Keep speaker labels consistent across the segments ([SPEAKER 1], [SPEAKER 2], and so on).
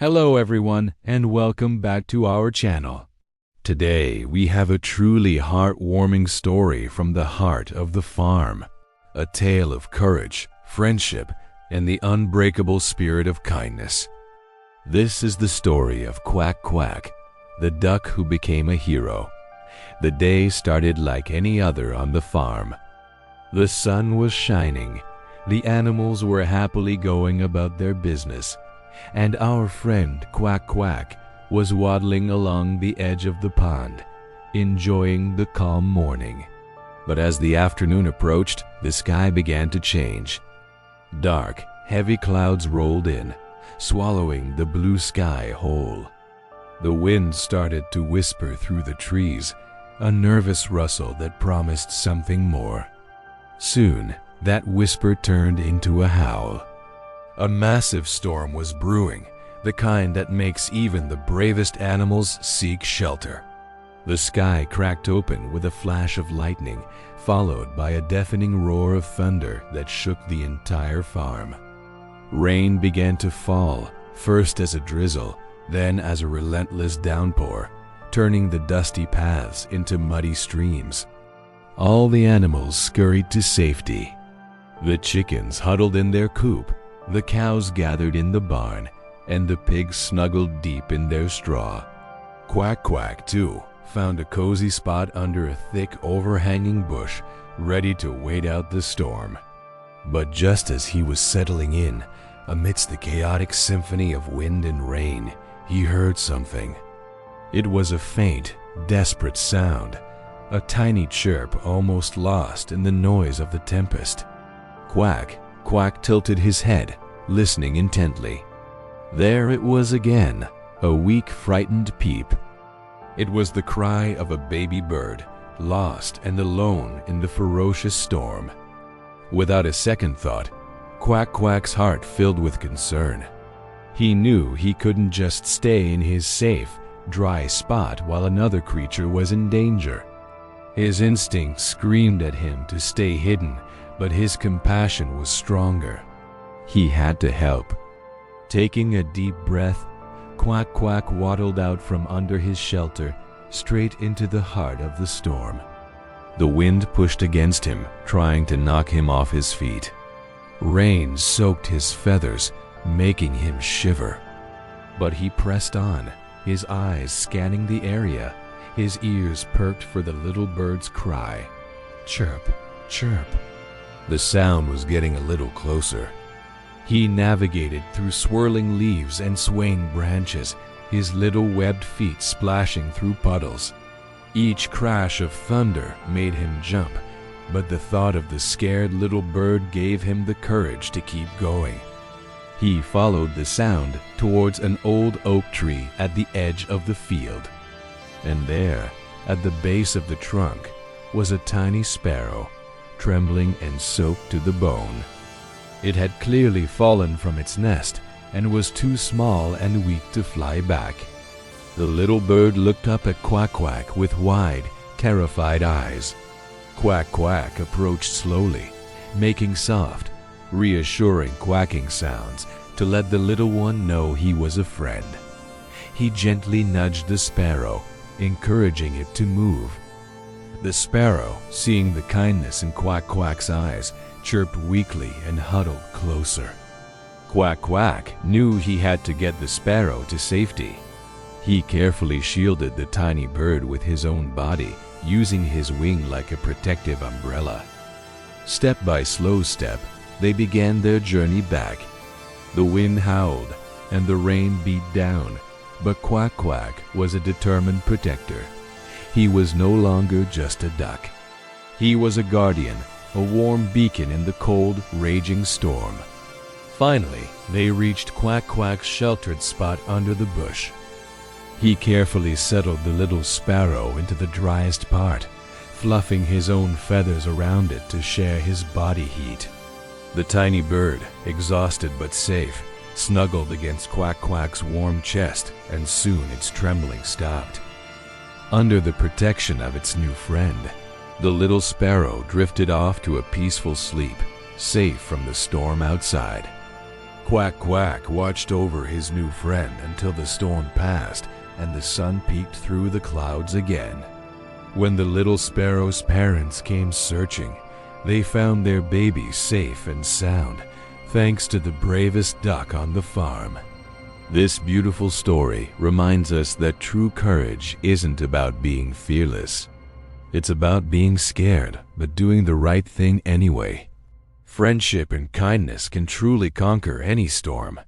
[SPEAKER 1] Hello everyone, and welcome back to our channel. Today we have a truly heartwarming story from the heart of the farm. A tale of courage, friendship, and the unbreakable spirit of kindness. This is the story of Quack Quack, the duck who became a hero. The day started like any other on the farm. The sun was shining, the animals were happily going about their business, and our friend Quack Quack was waddling along the edge of the pond, enjoying the calm morning. But as the afternoon approached, the sky began to change. Dark, heavy clouds rolled in, swallowing the blue sky whole. The wind started to whisper through the trees, a nervous rustle that promised something more. Soon, that whisper turned into a howl. A massive storm was brewing, the kind that makes even the bravest animals seek shelter. The sky cracked open with a flash of lightning, followed by a deafening roar of thunder that shook the entire farm. Rain began to fall, first as a drizzle, then as a relentless downpour, turning the dusty paths into muddy streams. All the animals scurried to safety. The chickens huddled in their coop, the cows gathered in the barn, and the pigs snuggled deep in their straw. Quack Quack, too, found a cozy spot under a thick, overhanging bush, ready to wait out the storm. But just as he was settling in, amidst the chaotic symphony of wind and rain, he heard something. It was a faint, desperate sound, a tiny chirp almost lost in the noise of the tempest. Quack Quack tilted his head, listening intently. There it was again, a weak, frightened peep. It was the cry of a baby bird, lost and alone in the ferocious storm. Without a second thought, Quack Quack's heart filled with concern. He knew he couldn't just stay in his safe, dry spot while another creature was in danger. His instinct screamed at him to stay hidden, but his compassion was stronger. He had to help. Taking a deep breath, Quack Quack waddled out from under his shelter, straight into the heart of the storm. The wind pushed against him, trying to knock him off his feet. Rain soaked his feathers, making him shiver. But he pressed on, his eyes scanning the area, his ears perked for the little bird's cry. Chirp, chirp. The sound was getting a little closer. He navigated through swirling leaves and swaying branches, his little webbed feet splashing through puddles. Each crash of thunder made him jump, but the thought of the scared little bird gave him the courage to keep going. He followed the sound towards an old oak tree at the edge of the field. And there, at the base of the trunk, was a tiny sparrow, trembling and soaked to the bone. It had clearly fallen from its nest and was too small and weak to fly back. The little bird looked up at Quack Quack with wide, terrified eyes. Quack Quack approached slowly, making soft, reassuring quacking sounds to let the little one know he was a friend. He gently nudged the sparrow, encouraging it to move. The sparrow, seeing the kindness in Quack Quack's eyes, chirped weakly and huddled closer. Quack Quack knew he had to get the sparrow to safety. He carefully shielded the tiny bird with his own body, using his wing like a protective umbrella. Step by slow step, they began their journey back. The wind howled and the rain beat down, but Quack Quack was a determined protector. He was no longer just a duck. He was a guardian, a warm beacon in the cold, raging storm. Finally, they reached Quack Quack's sheltered spot under the bush. He carefully settled the little sparrow into the driest part, fluffing his own feathers around it to share his body heat. The tiny bird, exhausted but safe, snuggled against Quack Quack's warm chest, and soon its trembling stopped. Under the protection of its new friend, the little sparrow drifted off to a peaceful sleep, safe from the storm outside. Quack Quack watched over his new friend until the storm passed and the sun peeked through the clouds again. When the little sparrow's parents came searching, they found their baby safe and sound, thanks to the bravest duck on the farm. This beautiful story reminds us that true courage isn't about being fearless. It's about being scared, but doing the right thing anyway. Friendship and kindness can truly conquer any storm.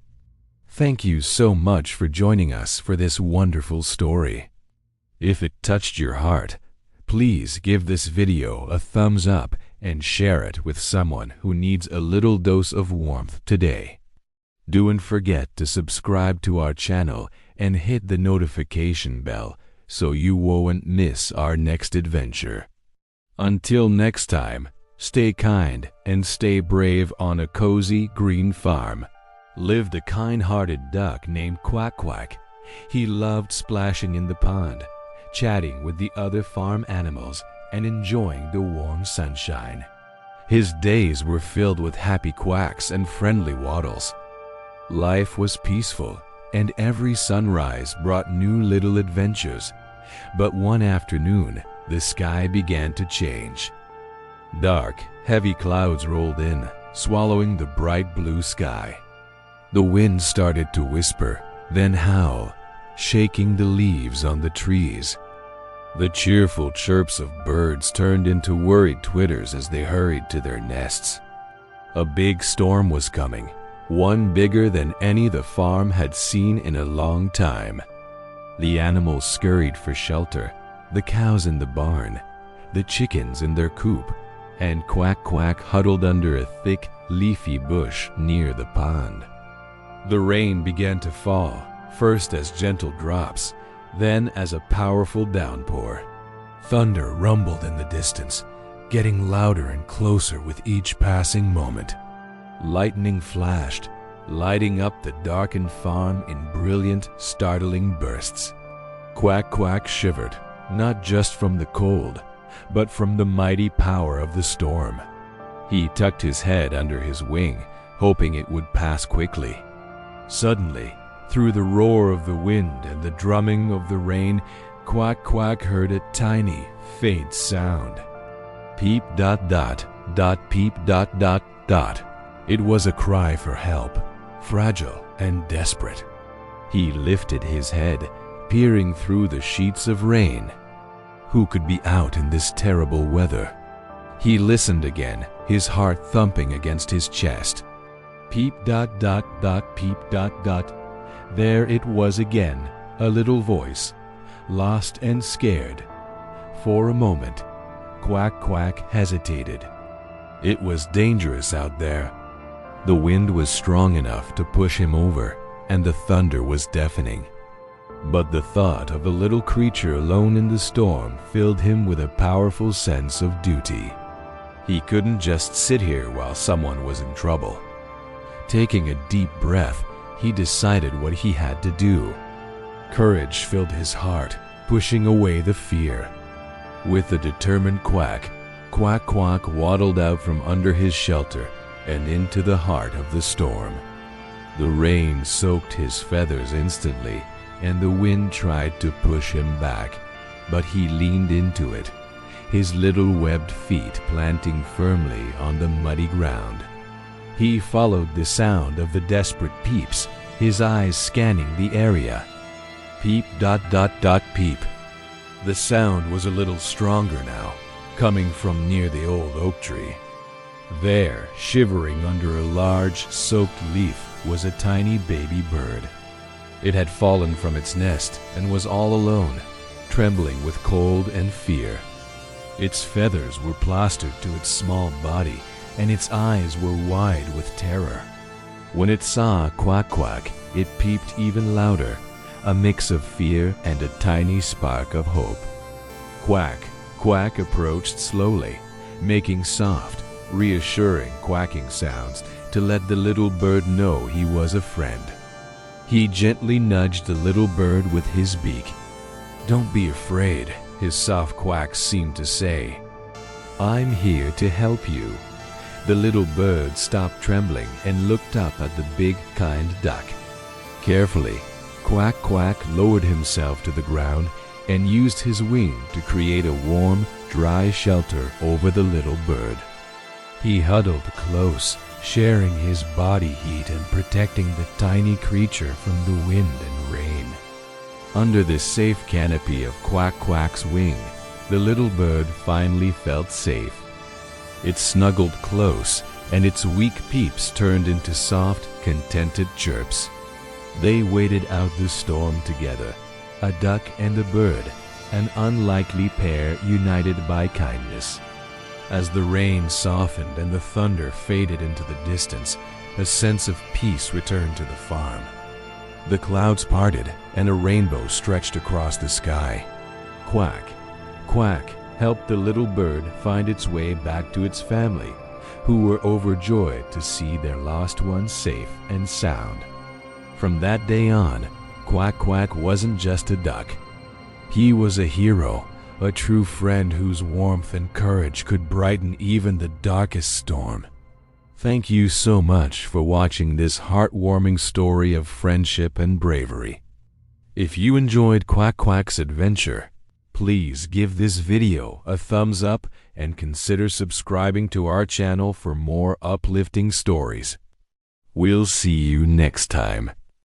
[SPEAKER 1] Thank you so much for joining us for this wonderful story. If it touched your heart, please give this video a thumbs up and share it with someone who needs a little dose of warmth today. Don't forget to subscribe to our channel and hit the notification bell so you won't miss our next adventure. Until next time, stay kind and stay brave on a cozy green farm. Lived a kind-hearted duck named Quack Quack. He loved splashing in the pond, chatting with the other farm animals, and enjoying the warm sunshine. His days were filled with happy quacks and friendly waddles. Life was peaceful, and every sunrise brought new little adventures. But one afternoon, the sky began to change. Dark, heavy clouds rolled in, swallowing the bright blue sky. The wind started to whisper, then howl, shaking the leaves on the trees. The cheerful chirps of birds turned into worried twitters as they hurried to their nests. A big storm was coming, one bigger than any the farm had seen in a long time. The animals scurried for shelter, the cows in the barn, the chickens in their coop, and Quack Quack huddled under a thick, leafy bush near the pond. The rain began to fall, first as gentle drops, then as a powerful downpour. Thunder rumbled in the distance, getting louder and closer with each passing moment. Lightning flashed, lighting up the darkened farm in brilliant, startling bursts. Quack Quack shivered, not just from the cold, but from the mighty power of the storm. He tucked his head under his wing, hoping it would pass quickly. Suddenly, through the roar of the wind and the drumming of the rain, Quack Quack heard a tiny, faint sound. Peep dot dot, dot peep dot dot dot. It was a cry for help, fragile and desperate. He lifted his head, peering through the sheets of rain. Who could be out in this terrible weather? He listened again, his heart thumping against his chest. Peep dot dot dot peep dot dot. There it was again, a little voice, lost and scared. For a moment, Quack Quack hesitated. It was dangerous out there. The wind was strong enough to push him over, and the thunder was deafening. But the thought of a little creature alone in the storm filled him with a powerful sense of duty. He couldn't just sit here while someone was in trouble. Taking a deep breath, he decided what he had to do. Courage filled his heart, pushing away the fear. With a determined quack, Quack Quack waddled out from under his shelter and into the heart of the storm. The rain soaked his feathers instantly, and the wind tried to push him back, but he leaned into it, his little webbed feet planting firmly on the muddy ground. He followed the sound of the desperate peeps, his eyes scanning the area. Peep dot dot dot peep. The sound was a little stronger now, coming from near the old oak tree. There, shivering under a large, soaked leaf, was a tiny baby bird. It had fallen from its nest and was all alone, trembling with cold and fear. Its feathers were plastered to its small body, and its eyes were wide with terror. When it saw Quack Quack, it peeped even louder, a mix of fear and a tiny spark of hope. Quack Quack approached slowly, making soft, reassuring quacking sounds to let the little bird know he was a friend. He gently nudged the little bird with his beak. "Don't be afraid," his soft quack seemed to say. "I'm here to help you. The little bird stopped trembling and looked up at the big, kind duck. Carefully, Quack Quack lowered himself to the ground and used his wing to create a warm, dry shelter over the little bird. He huddled close, sharing his body heat and protecting the tiny creature from the wind and rain. Under this safe canopy of Quack Quack's wing, the little bird finally felt safe. It snuggled close, and its weak peeps turned into soft, contented chirps. They waited out the storm together, a duck and a bird, an unlikely pair united by kindness. As the rain softened and the thunder faded into the distance, a sense of peace returned to the farm. The clouds parted, and a rainbow stretched across the sky. Quack, Quack helped the little bird find its way back to its family, who were overjoyed to see their lost one safe and sound. From that day on, Quack Quack wasn't just a duck. He was a hero, a true friend whose warmth and courage could brighten even the darkest storm. Thank you so much for watching this heartwarming story of friendship and bravery. If you enjoyed Quack Quack's adventure, please give this video a thumbs up and consider subscribing to our channel for more uplifting stories. We'll see you next time.